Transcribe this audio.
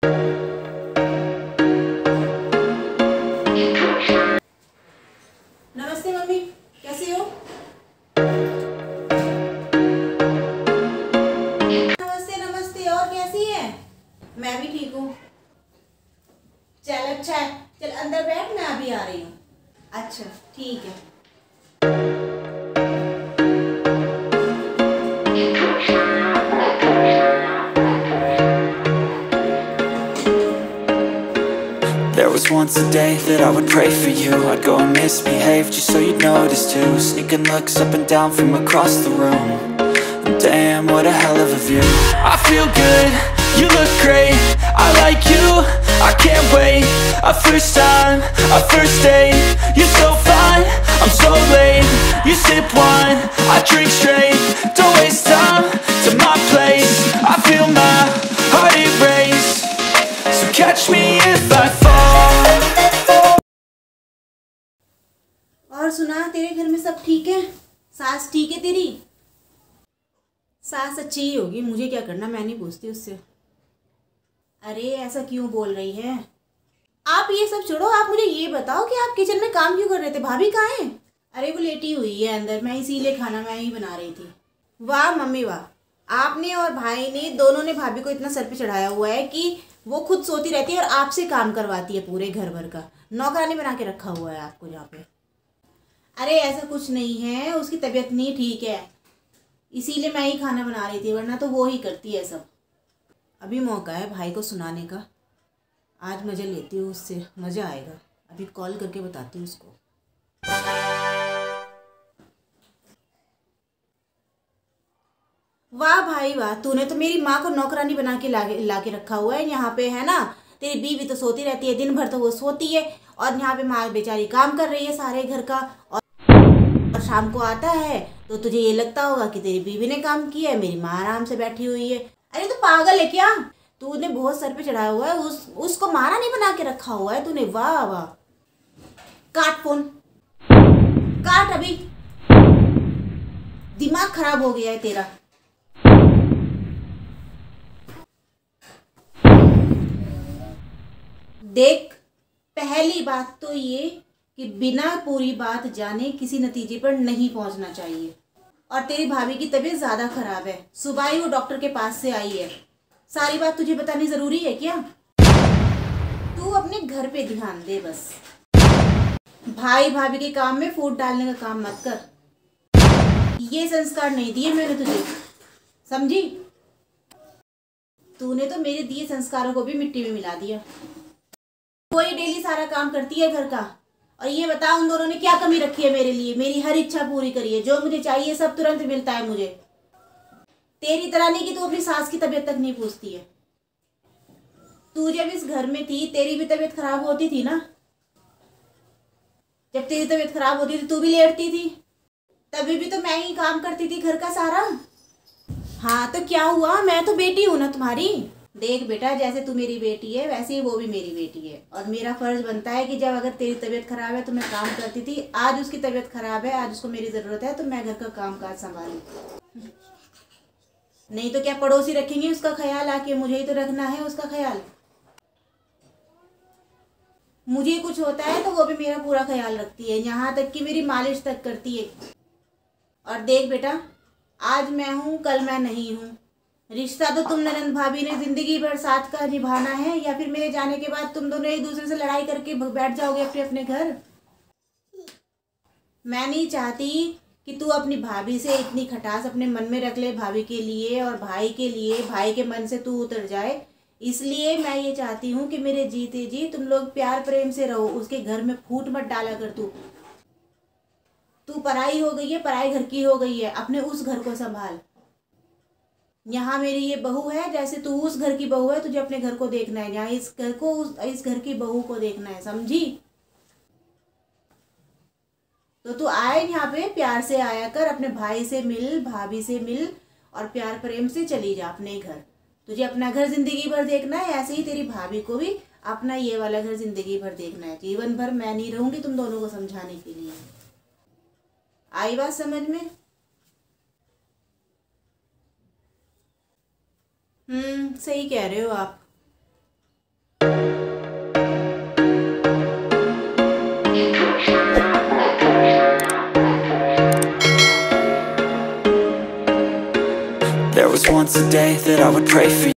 नमस्ते मम्मी, कैसी हो? नमस्ते नमस्ते, और कैसी है? मैं भी ठीक हूँ। चल अच्छा है, चल अंदर बैठ, मैं अभी आ रही हूँ। अच्छा ठीक है। There was once a day that I would pray for you. I'd go and misbehave just so you'd notice too. Sneaking looks up and down from across the room. And damn, what a hell of a view. I feel good, you look great, I like you, I can't wait. A first time, a first date. You're so fine, I'm so late. You sip wine, I drink straight. Don't waste time to my place. I feel my heart erase. So catch me if I fall. और सुना, तेरे घर में सब ठीक है? सास ठीक है तेरी? सास अच्छी ही होगी, मुझे क्या करना, मैं नहीं पूछती उससे। अरे ऐसा क्यों बोल रही है? आप ये सब छोड़ो, आप मुझे ये बताओ कि आप किचन में काम क्यों कर रहे थे? भाभी कहाँ है? अरे वो लेटी हुई है अंदर, मैं इसीलिए खाना मैं ही बना रही थी। वाह मम्मी वाह, आपने और भाई ने दोनों ने भाभी को इतना सर पे चढ़ाया हुआ है कि वो खुद सोती रहती है और आपसे काम करवाती है, पूरे घर भर का नौकरानी बना के रखा हुआ है आपको यहाँ पे। अरे ऐसा कुछ नहीं है, उसकी तबीयत नहीं ठीक है, इसीलिए मैं ही खाना बना रही थी, वरना तो वो ही करती है सब। अभी मौका है भाई को सुनाने का, आज मज़े लेती हूँ उससे, मज़ा आएगा। अभी कॉल करके बताती हूँ उसको। वाह भाई वाह, तूने तो मेरी माँ को नौकरानी बना के ला के रखा हुआ है यहाँ पे, है ना? तेरी बीवी तो सोती रहती है, दिन भर तो वो सोती है, और यहाँ पे माँ बेचारी काम कर रही है सारे घर का, और शाम को आता है तो तुझे ये लगता होगा कि तेरी बीवी ने काम किया है, मेरी माँ आराम से बैठी हुई है। अरे तो पागल है क्या? तूने बहुत सर पे चढ़ाया हुआ है, उसको मारा नहीं बना के रखा हुआ है तूने। वाह वाह, काट फोन, काट अभी, दिमाग खराब हो गया है तेरा। देख, पहली बात तो ये कि बिना पूरी बात जाने किसी नतीजे पर नहीं पहुंचना चाहिए। और तेरी भाभी की तबीयत ज़्यादा खराब है, सुबह ही वो डॉक्टर के पास से आई है, सारी बात तुझे बतानी ज़रूरी है क्या? तू अपने घर पे ध्यान दे बस, भाई भाभी के काम में फूट डालने का काम मत कर। ये संस्कार नहीं दिए मैंने तुझे, समझी? तूने तो मेरे दिए संस्कारों को भी मिट्टी में मिला दिया। कोई डेली सारा काम करती है घर का, और ये बता उन दोनों ने क्या कमी रखी है मेरे लिए? मेरी हर इच्छा पूरी करी है, जो मुझे चाहिए सब तुरंत मिलता है मुझे। तेरी तरह नहीं कि तू अपनी सास की तबीयत तक नहीं पूछती है। तू जब इस घर में थी तेरी भी तबीयत खराब होती थी ना? जब तेरी तबीयत खराब होती थी तू भी लेटती थी, तभी भी तो मैं ही काम करती थी घर का सारा। हाँ तो क्या हुआ, मैं तो बेटी हूं ना तुम्हारी। देख बेटा, जैसे तू मेरी बेटी है वैसे ही वो भी मेरी बेटी है, और मेरा फर्ज बनता है कि जब अगर तेरी तबीयत खराब है तो मैं काम करती थी, आज उसकी तबीयत खराब है, आज उसको मेरी ज़रूरत है तो मैं घर का काम काज संभालूं। नहीं तो क्या पड़ोसी रखेंगे उसका ख्याल आके? मुझे ही तो रखना है उसका ख्याल। मुझे कुछ होता है तो वो भी मेरा पूरा ख्याल रखती है, यहाँ तक कि मेरी मालिश तक करती है। और देख बेटा, आज मैं हूँ कल मैं नहीं हूँ, रिश्ता तो तुम ननंद भाभी ने जिंदगी भर साथ का निभाना है, या फिर मेरे जाने के बाद तुम दोनों एक दूसरे से लड़ाई करके बैठ जाओगे अपने अपने घर? मैं नहीं चाहती कि तू अपनी भाभी से इतनी खटास अपने मन में रख ले, भाभी के लिए और भाई के लिए, भाई के मन से तू उतर जाए। इसलिए मैं ये चाहती हूँ कि मेरे जीते जी तुम लोग प्यार प्रेम से रहो, उसके घर में फूट मत डाला कर। तू पराई हो गई है, पराई घर की हो गई है, अपने उस घर को संभाल। यहाँ मेरी ये बहू है, जैसे तू उस घर की बहू है, तुझे अपने घर को देखना है, यहाँ इस घर को इस घर की बहू को देखना है, समझी? तो तू आए यहाँ पे प्यार से आया कर, अपने भाई से मिल, भाभी से मिल, और प्यार प्रेम से चली जा अपने घर। तुझे अपना घर जिंदगी भर देखना है, ऐसे ही तेरी भाभी को भी अपना ये वाला घर जिंदगी भर देखना है। जीवन भर मैं नहीं रहूंगी तुम दोनों को समझाने के लिए। आई बात समझ में? सही कह रहे हो आप। There was once a day that I would pray for you.